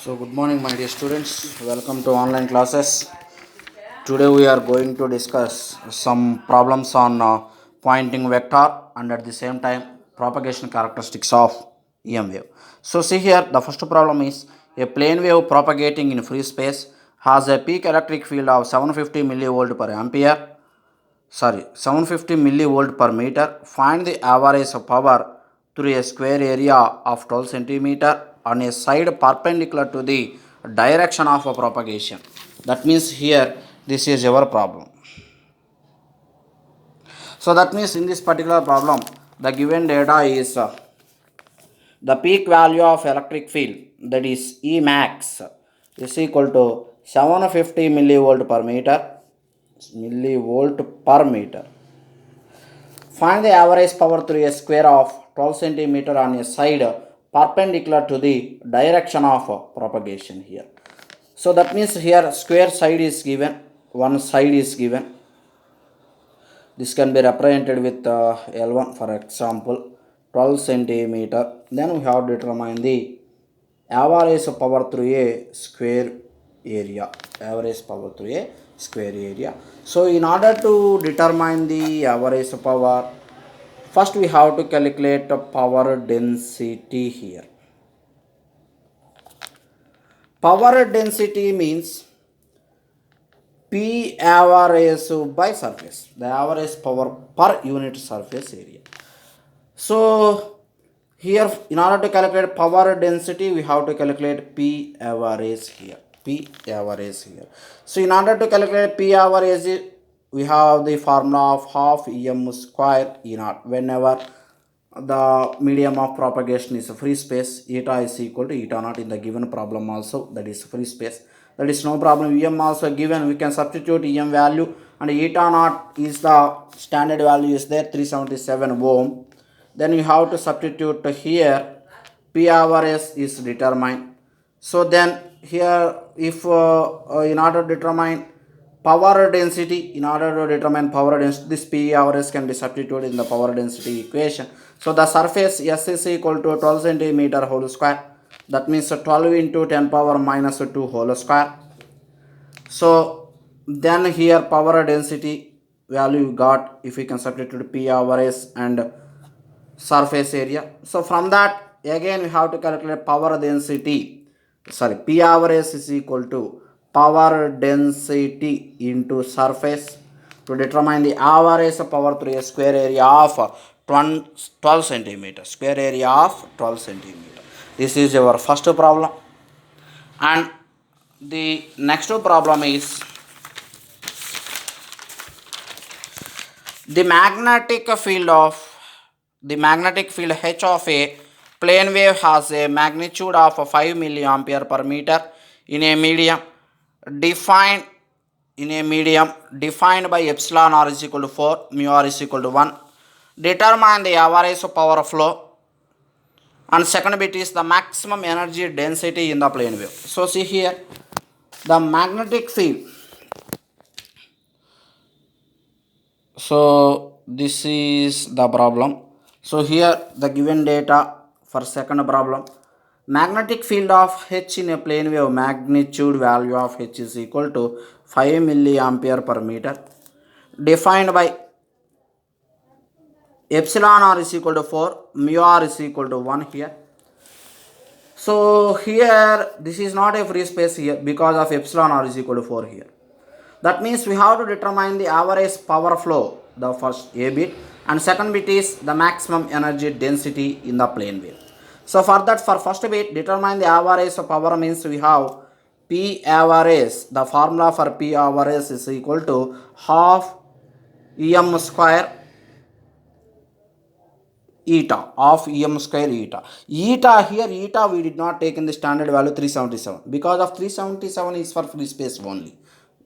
So, good morning, my dear students. Welcome to online classes. Today, we are going to discuss some problems on pointing vector and at the same time propagation characteristics of EM wave. So, see here, the first problem is a plane wave propagating in free space has a peak electric field of 750 millivolt per ampere. 750 millivolt per meter. Find the average power through a square area of 12 centimeter on a side perpendicular to the direction of a propagation. That means here this is your problem. So that means in this particular problem the given data is the peak value of electric field, that is E max, is equal to 750 millivolt per meter. Find the average power through a square of 12 centimeter on a side perpendicular to the direction of propagation here. So that means here square side is given, one side is given. This can be represented with L1, for example 12 centimeter. Then we have determined the average power through a square area. Average power through a square area. So in order to determine the average power, first we have to calculate the power density here. Power density means P average by surface, the average power per unit surface area. So here in order to calculate power density we have to calculate P average here. P average here. So in order to calculate P average we have the formula of half EM square E naught. Whenever the medium of propagation is a free space, eta is equal to eta naught. In the given problem also, that is free space, that is no problem. EM also given, we can substitute EM value, and eta naught is the standard value is there, 377 ohm. Then you have to substitute here, P average is determined. So then here if in order to determine power density, this P average can be substituted in the power density equation. So the surface S is equal to 12 centimeter whole square. That means 12 into 10 power minus 2 whole square. So then here power density value got, if we can substitute P average and surface area. So from that again we have to calculate power density. P average is equal to power density into surface to determine the average power through a square area of 12 centimeter. Square area of 12 centimeter. This is our first problem. And the next problem is the magnetic field H of a plane wave has a magnitude of 5 milliampere per meter in a medium defined by epsilon r is equal to 4, mu r is equal to 1. Determine the average power flow, and second bit is the maximum energy density in the plane wave. So see here, the magnetic field. So this is the problem. So here the given data for second problem, magnetic field of H in a plane wave, magnitude value of H is equal to 5 milliampere per meter, defined by epsilon r is equal to 4, mu r is equal to 1 here. So here this is not a free space here because of epsilon r is equal to 4 here. That means we have to determine the average power flow, the first A bit, and second bit is the maximum energy density in the plane wave. So for that, for first bit, determine the average power means we have P average. The formula for P average is equal to half EM square eta, of EM square eta. Eta here, eta we did not take in the standard value 377 because of 377 is for free space only.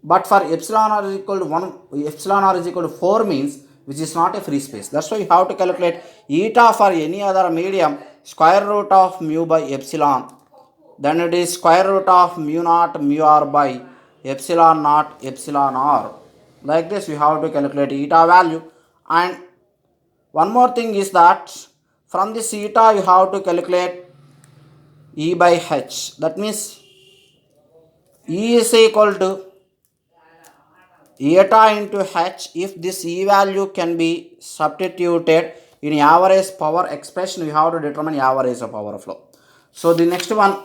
But for epsilon r is equal to 1, epsilon r is equal to 4 means which is not a free space. That's why you have to calculate eta for any other medium, square root of mu by epsilon. Then it is square root of mu naught mu r by epsilon naught epsilon r. Like this we have to calculate eta value. And one more thing is that from this eta you have to calculate E by H. That means E is equal to eta into H. If this E value can be substituted in average power expression, we have to determine average power flow. So the next one,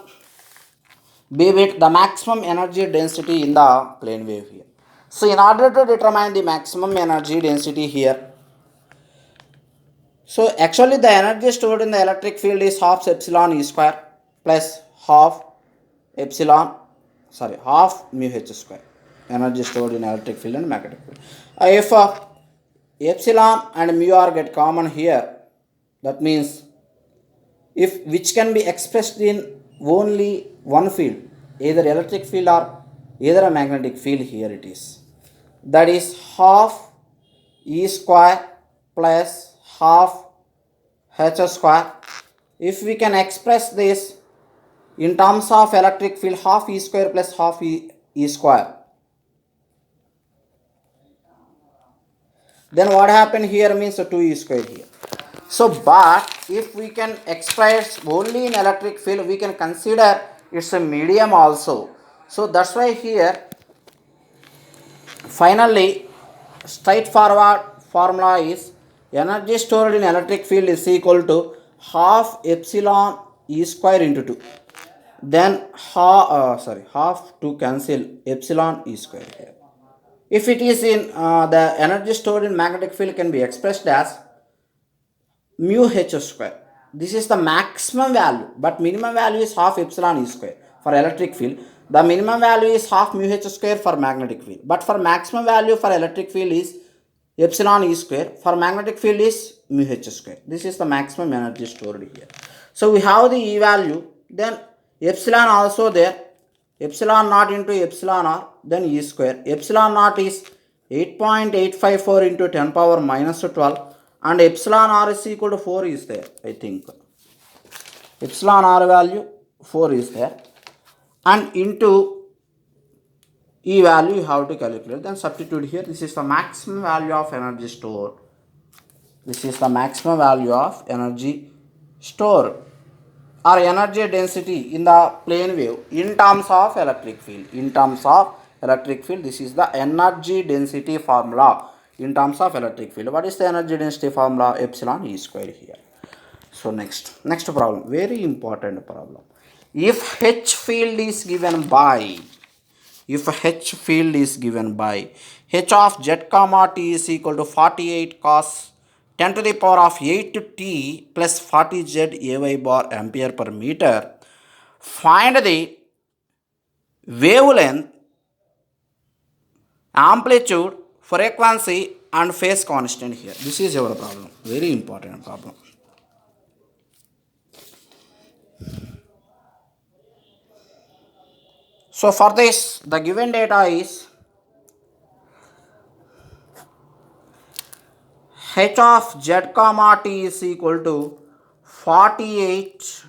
be with the maximum energy density in the plane wave here. So in order to determine the maximum energy density here, so actually the energy stored in the electric field is half epsilon E square plus half mu H square. Energy stored in electric field and magnetic field. If epsilon and mu r get common here, that means if which can be expressed in only one field, either electric field or either a magnetic field, here it is. That is half E square plus half H square. If we can express this in terms of electric field, half E square plus half E square, then what happened here means 2E square here. So but if we can express only in electric field, we can consider it's a medium also. So that's why here finally straightforward formula is energy stored in electric field is equal to half epsilon E square into 2. Then half to cancel epsilon E square here. If it is in the energy stored in magnetic field can be expressed as mu H square. This is the maximum value, but minimum value is half epsilon E square for electric field. The minimum value is half mu H square for magnetic field. But for maximum value for electric field is epsilon E square. For magnetic field is mu H square. This is the maximum energy stored here. So we have the E value. Then epsilon also there. Epsilon naught into epsilon r, then E square. Epsilon naught is 8.854 into 10 power minus 12, and epsilon r is equal to 4 is there, I think. Epsilon r value 4 is there, and into E value you have to calculate. Then substitute here. This is the maximum value of energy stored. This is the maximum value of energy stored or energy density in the plane wave in terms of electric field. In terms of electric field, this is the energy density formula in terms of electric field. What is the energy density formula? Epsilon E square here. So next problem, very important problem. If H field is given by H of z comma t is equal to 48 cos 10 to the power of 8 t plus 40 z ay bar ampere per meter, find the wavelength, amplitude, frequency and phase constant here. This is your problem, very important problem. So for this, the given data is h of z comma t is equal to 48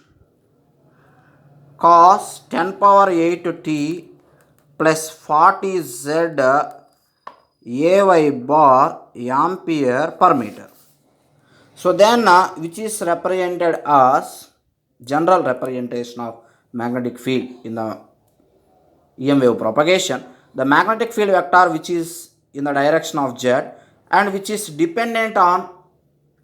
cos 10 power 8 t plus 40 z ay bar ampere per meter. So then which is represented as general representation of magnetic field in the EM wave propagation. The magnetic field vector which is in the direction of z and which is dependent on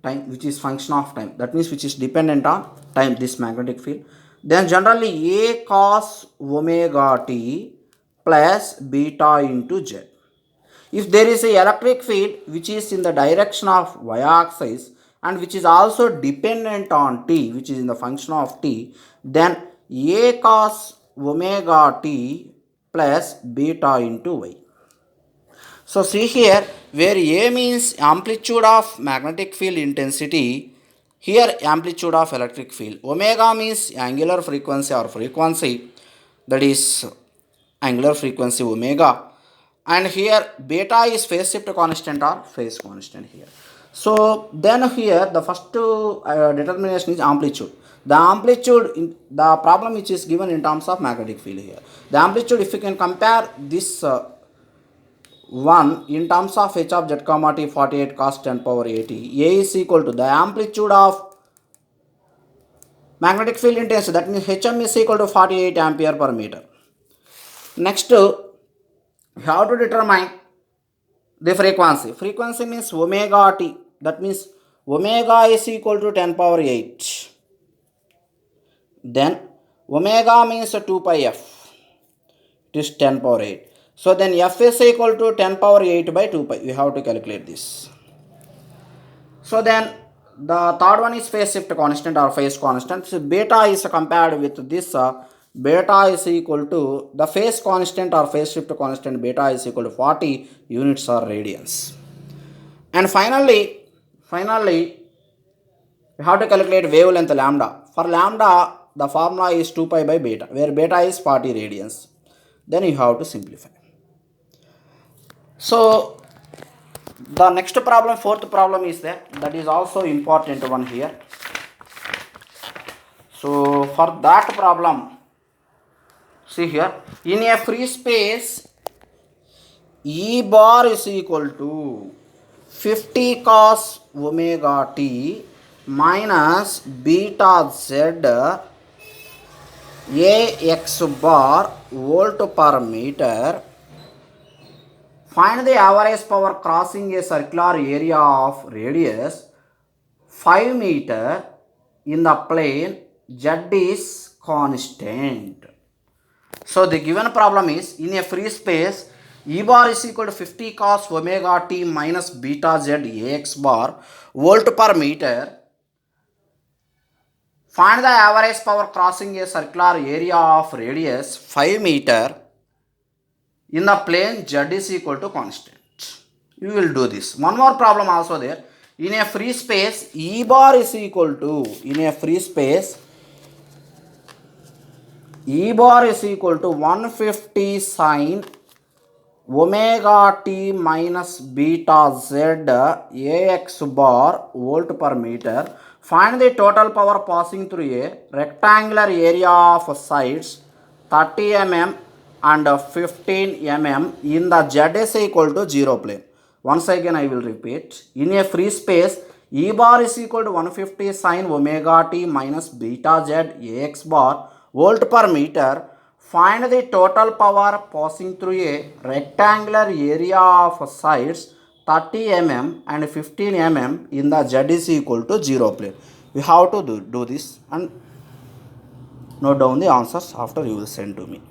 time, which is function of time, that means which is dependent on time, this magnetic field. Then generally a cos omega t plus beta into z. If there is a electric field which is in the direction of y-axis and which is also dependent on t, which is in the function of t, then a cos omega t plus beta into y. So see here, where a means amplitude of magnetic field intensity, here amplitude of electric field. Omega means angular frequency or frequency, that is angular frequency omega, and here beta is phase shift constant or phase constant here. So then here the first determination is amplitude. The amplitude in the problem which is given in terms of magnetic field here. The amplitude, if you can compare this one in terms of h of z comma t 48 cos 10 power 80, a is equal to the amplitude of magnetic field intensity, that means hm is equal to 48 ampere per meter. Next, you have to determine the frequency. Frequency means omega t. That means omega is equal to 10 power 8. Then omega means 2 pi f. It is 10 power 8. So then f is equal to 10 power 8 by 2 pi. We have to calculate this. So then the third one is phase shift constant or phase constant. So beta is compared with this. Beta is equal to the phase constant or phase shift constant. Beta is equal to 40 units or radians. And finally, we have to calculate wavelength lambda. For lambda, the formula is 2 pi by beta, where beta is 40 radians. Then you have to simplify. So the next problem, fourth problem is there. That is also important one here. So for that problem, see here, in a free space, E bar is equal to 50 cos omega t minus beta z ax bar volt per meter. Find the average power crossing a circular area of radius 5 meter in the plane z is constant. So the given problem is, in a free space, E bar is equal to 50 cos omega t minus beta z ax bar volt per meter. Find the average power crossing a circular area of radius 5 meter in the plane z is equal to constant. You will do this. One more problem also there. In a free space, E bar is equal to, in a free space, E bar is equal to 150 sine omega t minus beta z ax bar volt per meter. Find the total power passing through a rectangular area of sides 30 mm and 15 mm in the z is equal to 0 plane. Once again I will repeat. In a free space, E bar is equal to 150 sine omega t minus beta z ax bar volt per meter. Find the total power passing through a rectangular area of sides 30 mm and 15 mm in the z is equal to 0 plane. We have to do this and note down the answers after you will send to me.